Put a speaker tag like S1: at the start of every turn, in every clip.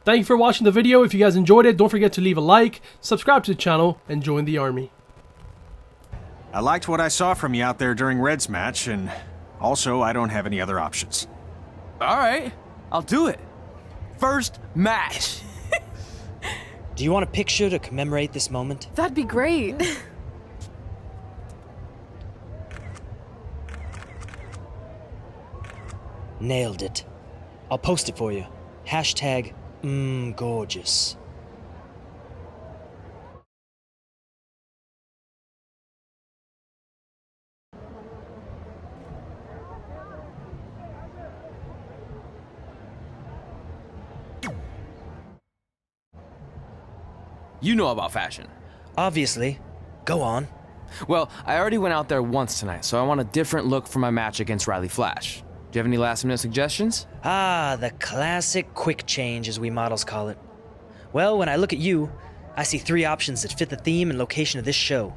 S1: Thank you for watching the video. If you guys enjoyed it, don't forget to leave a like, subscribe to the channel, and join the army.
S2: I liked what I saw from you out there during Red's match, and also I don't have any other options.
S3: Alright, I'll do it. First match.
S4: Do you want a picture to commemorate this moment?
S5: That'd be great.
S4: Nailed it. I'll post it for you. Hashtag gorgeous.
S3: You know about fashion.
S4: Obviously. Go on.
S3: Well, I already went out there once tonight, so I want a different look for my match against Riley Flash. Do you have any last-minute suggestions?
S4: Ah, the classic quick change, as we models call it. Well, when I look at you, I see 3 options that fit the theme and location of this show.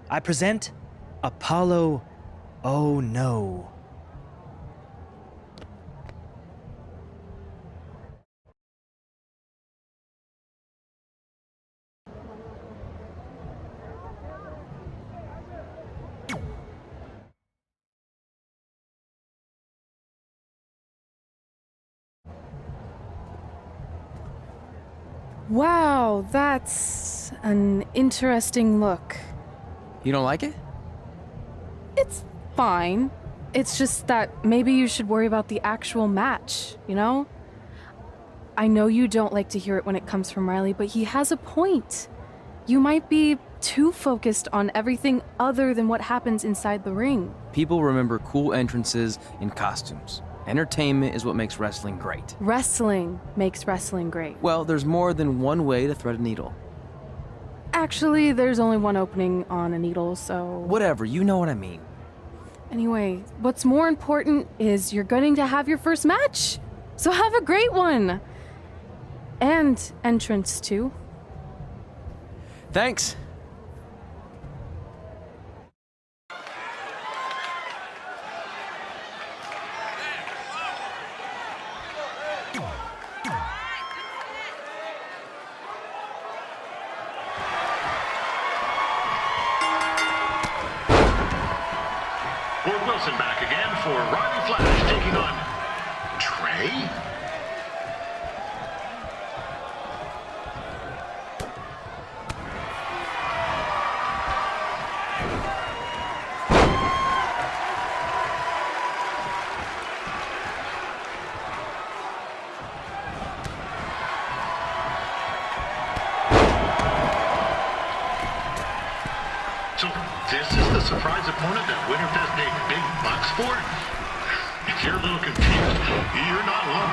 S4: I present Apollo Oh No.
S5: Wow, that's an interesting look.
S3: You don't like it?
S5: It's fine. It's just that maybe you should worry about the actual match, you know? I know you don't like to hear it when it comes from Riley, but he has a point. You might be too focused on everything other than what happens inside the ring.
S3: People remember cool entrances and costumes. Entertainment is what makes wrestling great.
S5: Wrestling makes wrestling great.
S3: Well, there's more than one way to thread a needle.
S5: Actually, there's only one opening on a needle, so...
S3: Whatever, you know what I mean.
S5: Anyway, what's more important is you're going to have your first match. So have a great one. And entrance, too.
S3: Thanks.
S6: Wilson back again for Riley Flash taking on Trey. So this is the surprise opponent that Winterfest paid big bucks for? If you're a little confused, you're not alone.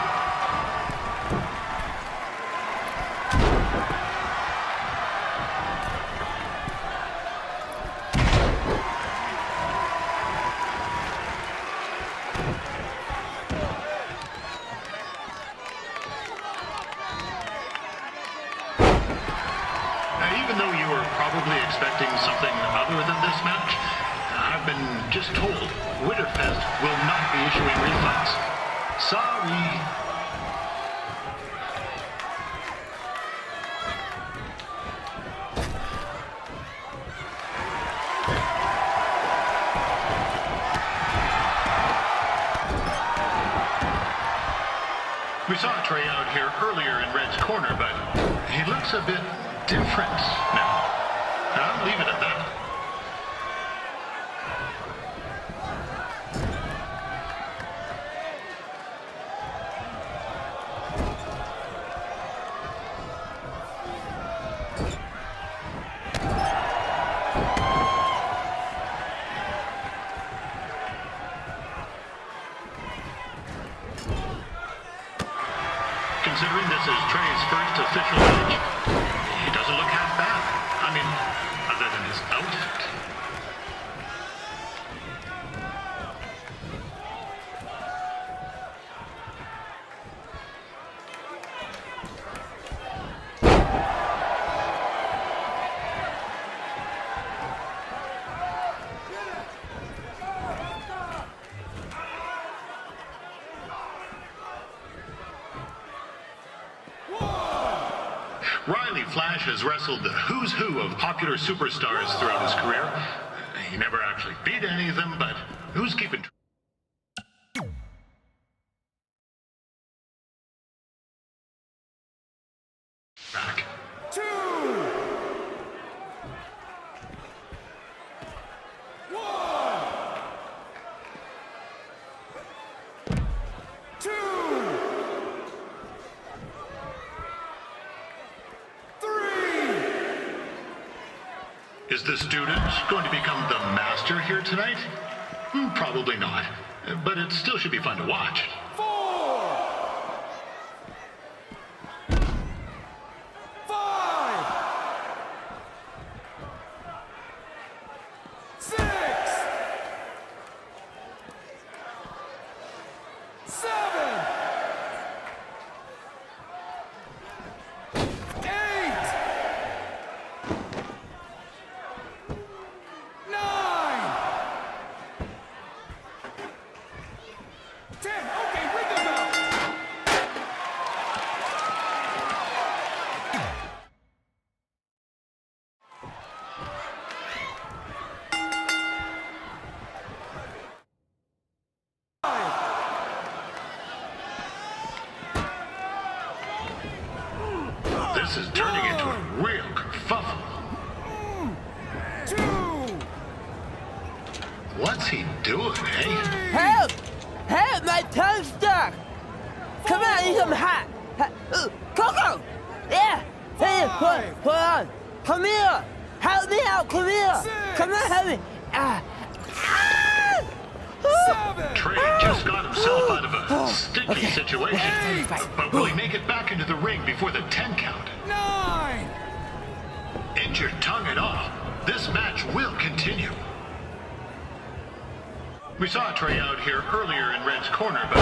S6: Even though you were probably expecting something other than this match, I've been just told Winterfest will not be issuing refunds. Sorry. We saw Trey out here earlier in Red's corner, but he looks a bit different now. I'll leave it at that. Considering this is Trey's first official match, he doesn't look half bad. I mean, other than Riley Flash has wrestled the who's who of popular superstars throughout his career. He never actually beat any of them, but who's keeping track? Is the student going to become the master here tonight? Probably not, but it still should be fun to watch.
S7: 10. Okay, ring the bell.
S6: This is turning into a real kerfuffle.
S7: 2.
S6: What's he doing, eh?
S8: Help! Help! My tongue's stuck! Come on, I need some hot! Coco! Yeah! Hey, hold on! Come here! Help me out! Come here!
S7: 6.
S8: Come on, help me! Ah!
S7: 7.
S6: Trey just got himself out of a sticky situation. But will he make it back into the ring before the 10 count?
S7: 9.
S6: Injured tongue and all, this match will continue. We saw Trey out here earlier in Red's corner, but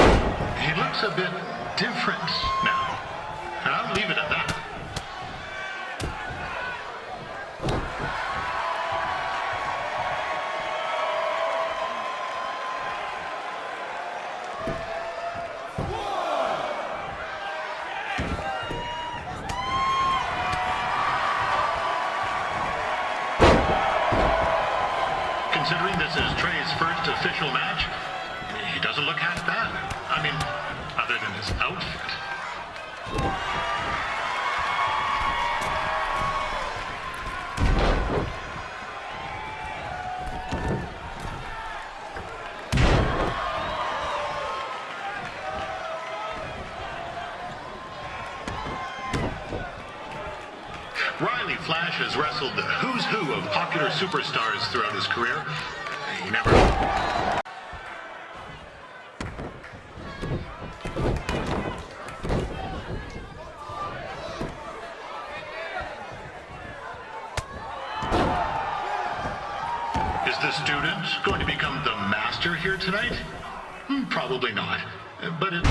S6: he looks a bit different now. And I'll leave it at that. Considering this is Trey's first official match, he doesn't look half bad. I mean, other than his outfit. Riley Flash has wrestled the who's who of popular superstars throughout his career. He never... Is the student going to become the master here tonight? Probably not. But it...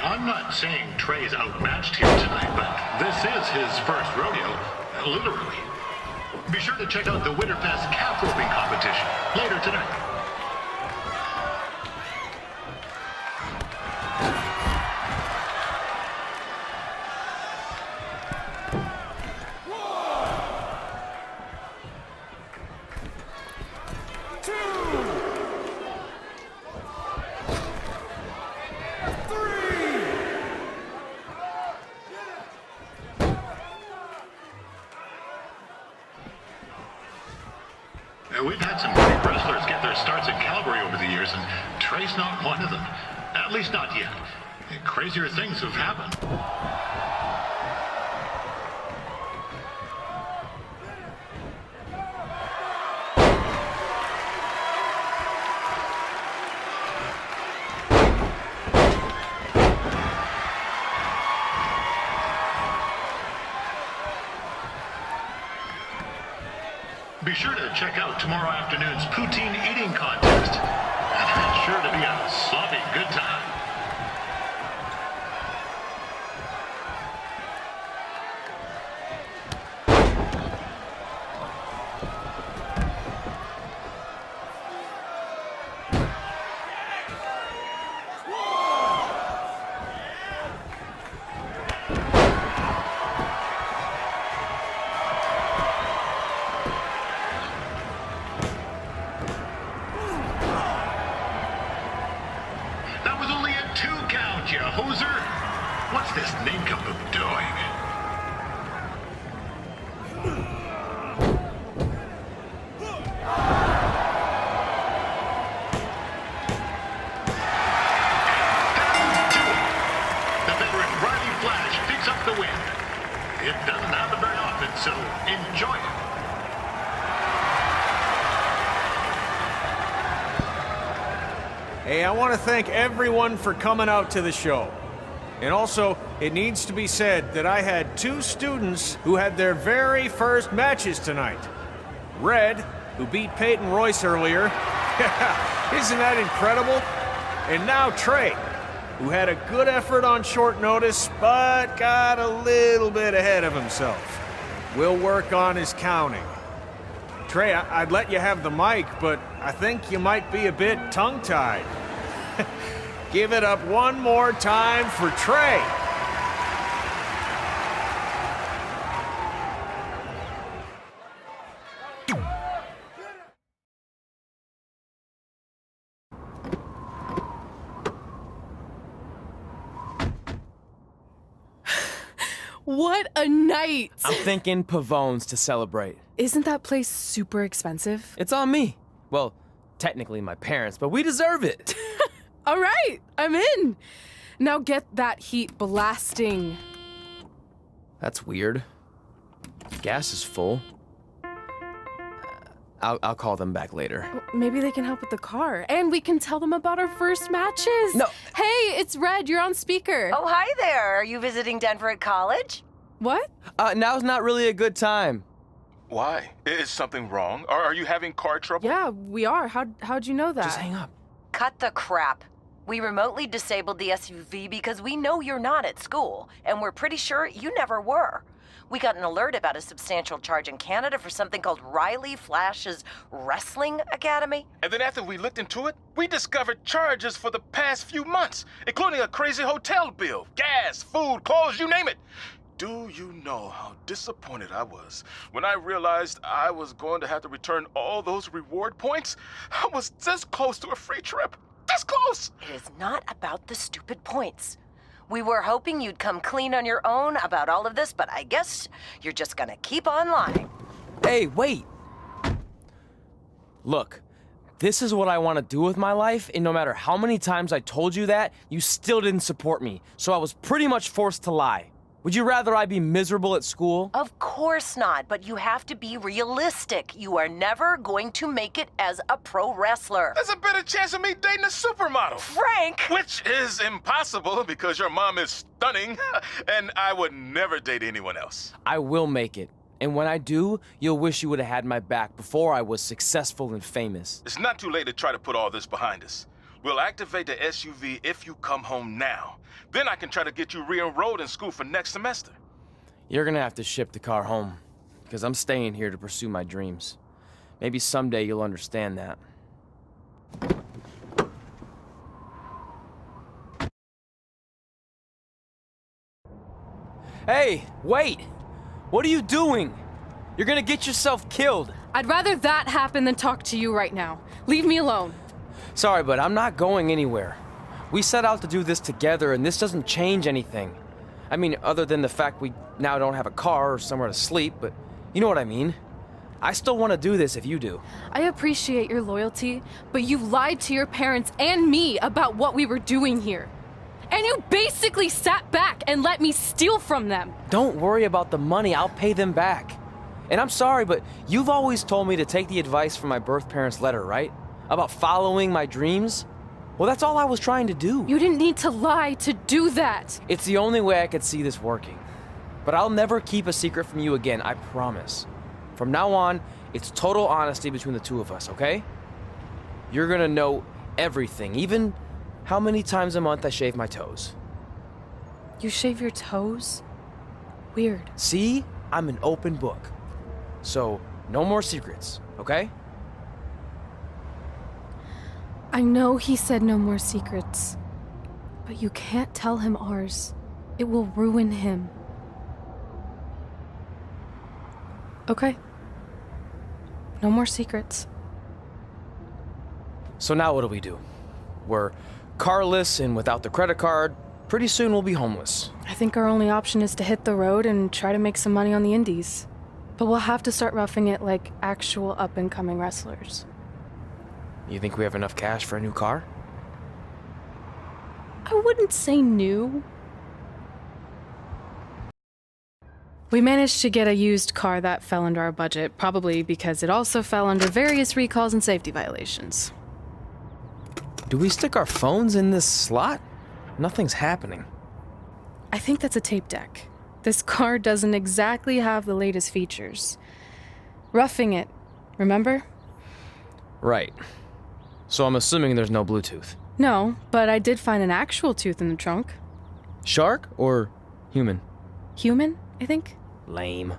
S6: I'm not saying Trey's outmatched here tonight, but this is his first rodeo, literally. Be sure to check out the Winterfest calf roping competition later tonight. We've had some great wrestlers get their starts in Calgary over the years, and Trey's not one of them. At least not yet. Crazier things have happened. Be sure to check out tomorrow afternoon's poutine eating contest. sure to be a sloppy good time. That was only a 2 count, you hoser. What's this nincompoop doing? The veteran Riley Flash picks up the win. It doesn't happen very often, so enjoy it.
S2: Hey, I want to thank everyone for coming out to the show. And also, it needs to be said that I had 2 students who had their very first matches tonight. Red, who beat Peyton Royce earlier. Isn't that incredible? And now Trey, who had a good effort on short notice, but got a little bit ahead of himself. We'll work on his counting. Trey, I'd let you have the mic, but I think you might be a bit tongue-tied. Give it up one more time for Trey.
S5: What a night!
S3: I'm thinking Pavone's to celebrate.
S5: Isn't that place super expensive?
S3: It's on me. Well, technically my parents, but we deserve it.
S5: All right, I'm in. Now get that heat blasting.
S3: That's weird. Gas is full. I'll call them back later.
S5: Maybe they can help with the car, and we can tell them about our first matches.
S3: No.
S5: Hey, it's Red. You're on speaker.
S9: Oh, hi there. Are you visiting Denver at college?
S5: What?
S3: Now's not really a good time.
S10: Why? Is something wrong? Are you having car trouble?
S5: Yeah, we are. How'd you know that?
S3: Just hang up.
S9: Cut the crap. We remotely disabled the SUV because we know you're not at school, and we're pretty sure you never were. We got an alert about a substantial charge in Canada for something called Riley Flash's Wrestling Academy.
S10: And then after we looked into it, we discovered charges for the past few months, including a crazy hotel bill, gas, food, clothes, you name it. Do you know how disappointed I was when I realized I was going to have to return all those reward points? I was this close to a free trip. This close!
S9: It is not about the stupid points. We were hoping you'd come clean on your own about all of this, but I guess you're just gonna keep on lying.
S3: Hey, wait. Look, this is what I want to do with my life, and no matter how many times I told you that, you still didn't support me, so I was pretty much forced to lie. Would you rather I be miserable at school?
S9: Of course not, but you have to be realistic. You are never going to make it as a pro wrestler.
S10: There's a better chance of me dating a supermodel.
S9: Frank!
S10: Which is impossible because your mom is stunning, and I would never date anyone else.
S3: I will make it. And when I do, you'll wish you would have had my back before I was successful and famous.
S10: It's not too late to try to put all this behind us. We'll activate the SUV if you come home now. Then I can try to get you re-enrolled in school for next semester.
S3: You're gonna have to ship the car home, because I'm staying here to pursue my dreams. Maybe someday you'll understand that. Hey, wait! What are you doing? You're gonna get yourself killed.
S5: I'd rather that happen than talk to you right now. Leave me alone.
S3: Sorry, but I'm not going anywhere. We set out to do this together, and this doesn't change anything. I mean, other than the fact we now don't have a car or somewhere to sleep, but you know what I mean. I still want to do this if you do.
S5: I appreciate your loyalty, but you lied to your parents and me about what we were doing here. And you basically sat back and let me steal from them.
S3: Don't worry about the money, I'll pay them back. And I'm sorry, but you've always told me to take the advice from my birth parents' letter, right? About following my dreams? Well, that's all I was trying to do.
S5: You didn't need to lie to do that.
S3: It's the only way I could see this working. But I'll never keep a secret from you again, I promise. From now on, it's total honesty between the two of us, okay? You're gonna know everything, even how many times a month I shave my toes.
S5: You shave your toes? Weird.
S3: See? I'm an open book. So, no more secrets, okay?
S5: I know he said no more secrets, but you can't tell him ours. It will ruin him. Okay. No more secrets.
S3: So now what do? We're carless and without the credit card. Pretty soon we'll be homeless.
S5: I think our only option is to hit the road and try to make some money on the indies. But we'll have to start roughing it like actual up-and-coming wrestlers.
S3: You think we have enough cash for a new car?
S5: I wouldn't say new. We managed to get a used car that fell under our budget, probably because it also fell under various recalls and safety violations.
S3: Do we stick our phones in this slot? Nothing's happening.
S5: I think that's a tape deck. This car doesn't exactly have the latest features. Roughing it, remember?
S3: Right. So I'm assuming there's no Bluetooth.
S5: No, but I did find an actual tooth in the trunk.
S3: Shark or human?
S5: Human, I think?
S3: Lame.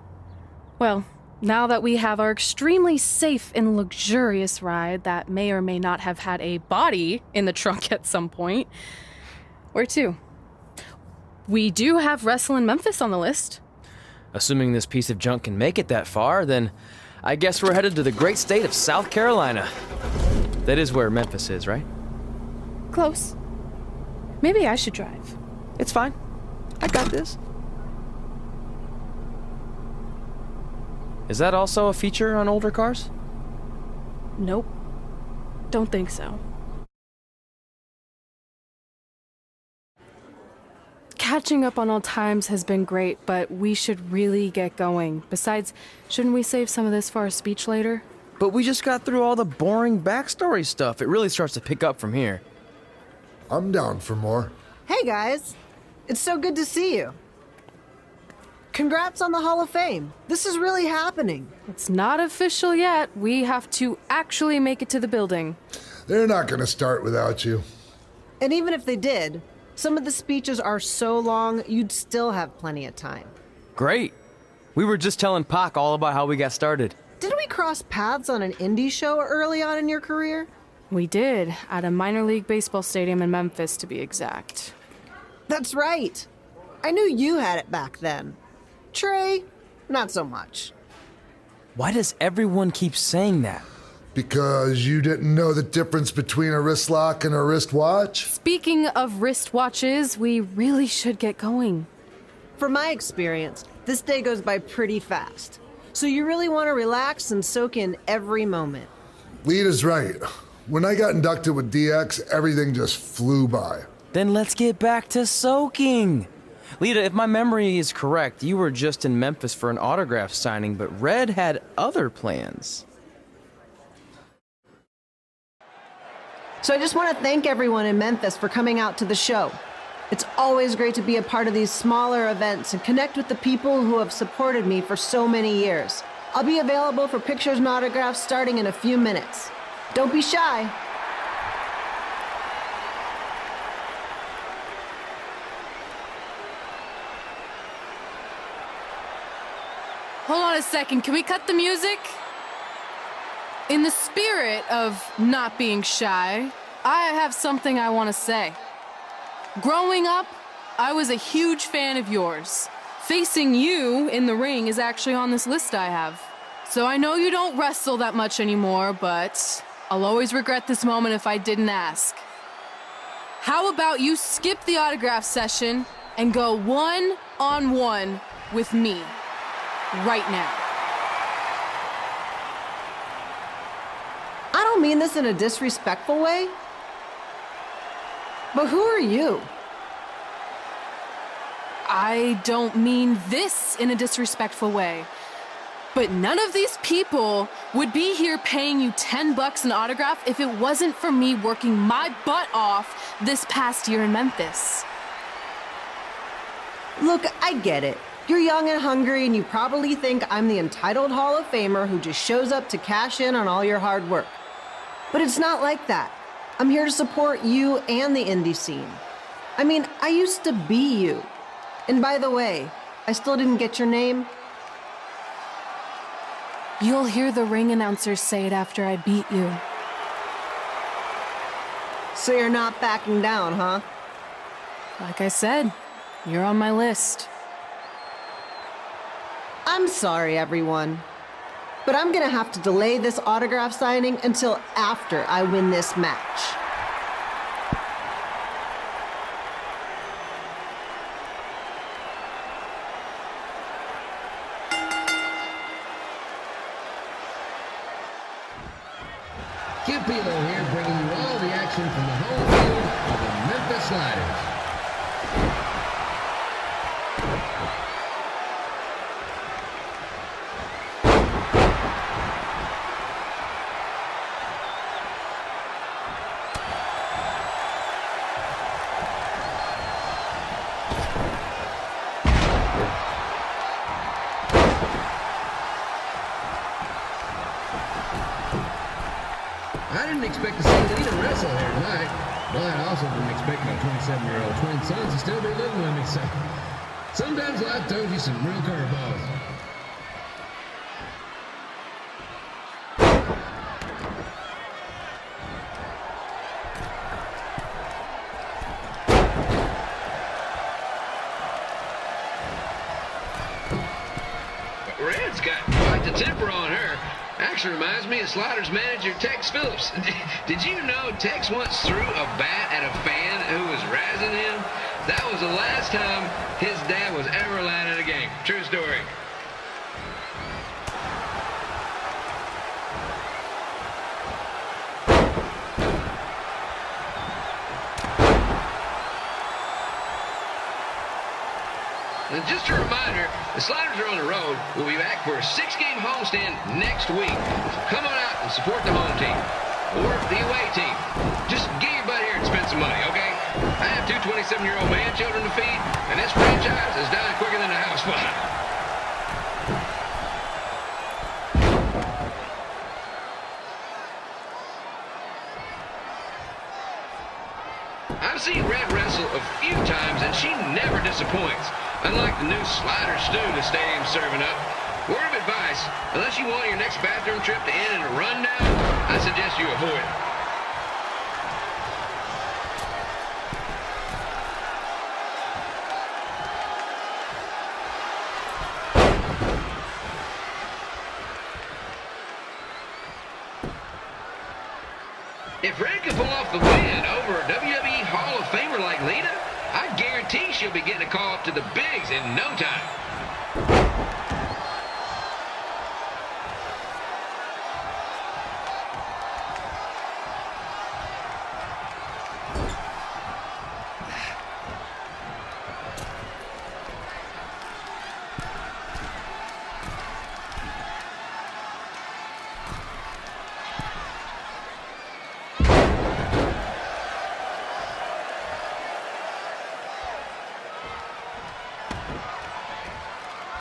S5: Well, now that we have our extremely safe and luxurious ride that may or may not have had a body in the trunk at some point, where to? We do have Wrestle in Memphis on the list.
S3: Assuming this piece of junk can make it that far, then I guess we're headed to the great state of South Carolina. That is where Memphis is, right?
S5: Close. Maybe I should drive.
S3: It's fine. I got this. Is that also a feature on older cars?
S5: Nope. Don't think so. Catching up on old times has been great, but we should really get going. Besides, shouldn't we save some of this for our speech later?
S3: But we just got through all the boring backstory stuff. It really starts to pick up from here.
S11: I'm down for more.
S12: Hey guys, it's so good to see you. Congrats on the Hall of Fame. This is really happening.
S5: It's not official yet. We have to actually make it to the building.
S11: They're not gonna start without you.
S12: And even if they did, some of the speeches are so long, you'd still have plenty of time.
S3: Great. We were just telling Pac all about how we got started.
S12: Didn't we cross paths on an indie show early on in your career?
S5: We did, at a minor league baseball stadium in Memphis, to be exact.
S12: That's right. I knew you had it back then. Trey, not so much.
S3: Why does everyone keep saying that?
S11: Because you didn't know the difference between a wrist lock and a wristwatch?
S5: Speaking of wristwatches, we really should get going.
S12: From my experience, this day goes by pretty fast. So you really want to relax and soak in every moment.
S11: Lita's right. When I got inducted with DX, everything just flew by.
S3: Then let's get back to soaking. Lita, if my memory is correct, you were just in Memphis for an autograph signing, but Red had other plans.
S12: So I just want to thank everyone in Memphis for coming out to the show. It's always great to be a part of these smaller events and connect with the people who have supported me for so many years. I'll be available for pictures and autographs starting in a few minutes. Don't be shy.
S5: Hold on a second, can we cut the music? In the spirit of not being shy, I have something I want to say. Growing up, I was a huge fan of yours. Facing you in the ring is actually on this list I have. So I know you don't wrestle that much anymore, but I'll always regret this moment if I didn't ask. How about you skip the autograph session and go one-on-one with me right now?
S12: I don't mean this in a disrespectful way, but who are you?
S5: I don't mean this in a disrespectful way, but none of these people would be here paying you $10 an autograph if it wasn't for me working my butt off this past year in Memphis.
S12: Look, I get it. You're young and hungry, and you probably think I'm the entitled Hall of Famer who just shows up to cash in on all your hard work. But it's not like that. I'm here to support you and the indie scene. I mean, I used to be you. And by the way, I still didn't get your name.
S5: You'll hear the ring announcers say it after I beat you.
S12: So you're not backing down, huh?
S5: Like I said, you're on my list.
S12: I'm sorry, everyone. But I'm gonna have to delay this autograph signing until after I win this match.
S13: Kid Pilo here, bringing you all the action from the home field of the Memphis Sliders. I didn't expect to see Lita wrestle here tonight, but I also didn't expect my 27-year-old twin sons to still be living with me, so sometimes life throws you some real curveballs.
S14: Red's got quite the temper on her. Actually reminds me of Sliders manager Tex Phillips. Did you know Tex once threw a bat at a fan who was razzing him? That was the last time his dad was ever allowed at a game. True story. And just a reminder, the Sliders are on the road. We'll be back for a 6-game homestand next week. So come on out and support the home team or the away team. Just get your butt here and spend some money, okay? I have 2 27-year-old man children to feed, and this franchise is dying quicker than a house fire. I've seen Red wrestle a few times, and she never disappoints. Unlike the new slider stew the stadium's serving up. Word of advice, unless you want your next bathroom trip to end in a rundown, I suggest you avoid it. If Red can pull off the win over a WWE Hall of Famer like Lita, I guarantee she'll be getting a call up to the bigs in no time.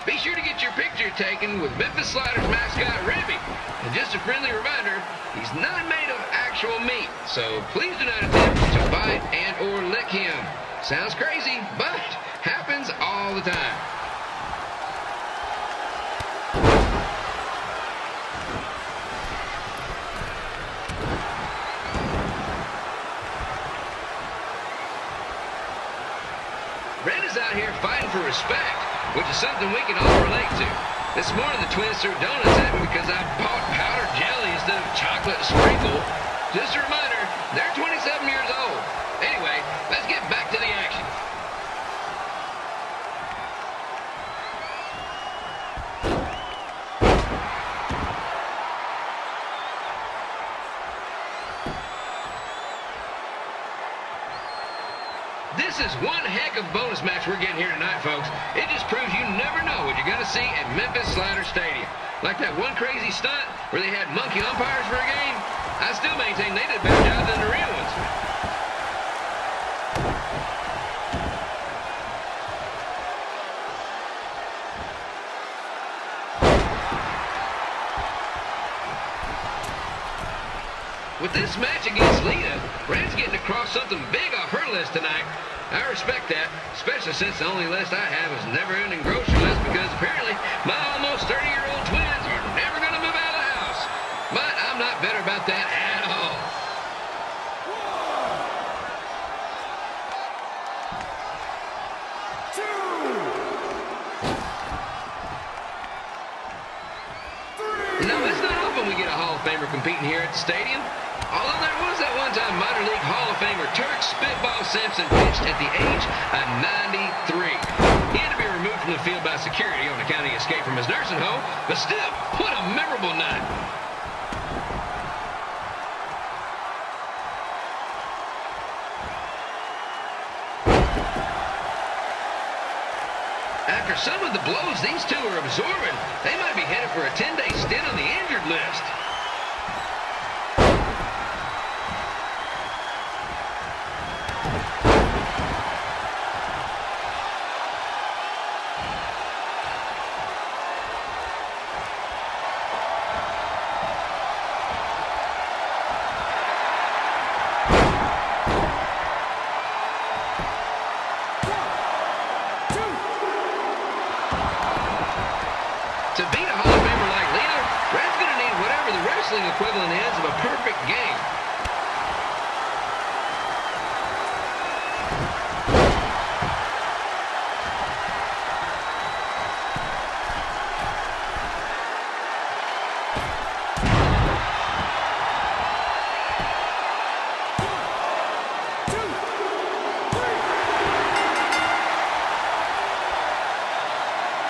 S14: Be sure to get your picture taken with Memphis Sliders mascot Ribby. And just a friendly reminder, he's not made of actual meat, so please do not attempt to bite and or lick him. Sounds crazy, but happens all the time. Red is out here fighting for respect, which is something we can all relate to. This morning the twins threw donuts at me because I bought powdered jelly instead of chocolate sprinkle. Just a reminder, they're 27 years old. Anyway, let's get back to the action. This is one heck of a bonus match we're getting here tonight, folks. It just proves you never know what you're going to see at Memphis Sliders Stadium. Like that one crazy stunt where they had monkey umpires for a game. I still maintain they did a better job than the real ones. with this match against Lita, Red's getting across something big off her list tonight. I respect that, especially since the only list I have is never-ending grocery list because apparently my almost 30-year-old twins are never going to move out of the house. But I'm not bitter about that at all. Now, it's not often we get a Hall of Famer competing here at the stadium. Although there was that one time minor league Hall of Famer Turk Spitball Simpson pitched at the age of 93. He had to be removed from the field by security on account of the escape from his nursing home, but still, what a memorable night. After some of the blows these two are absorbing, they might be headed for a 10-day stint on the injured list. To beat a Hall of Famer like Lita, Red's going to need whatever the wrestling equivalent is of a perfect game.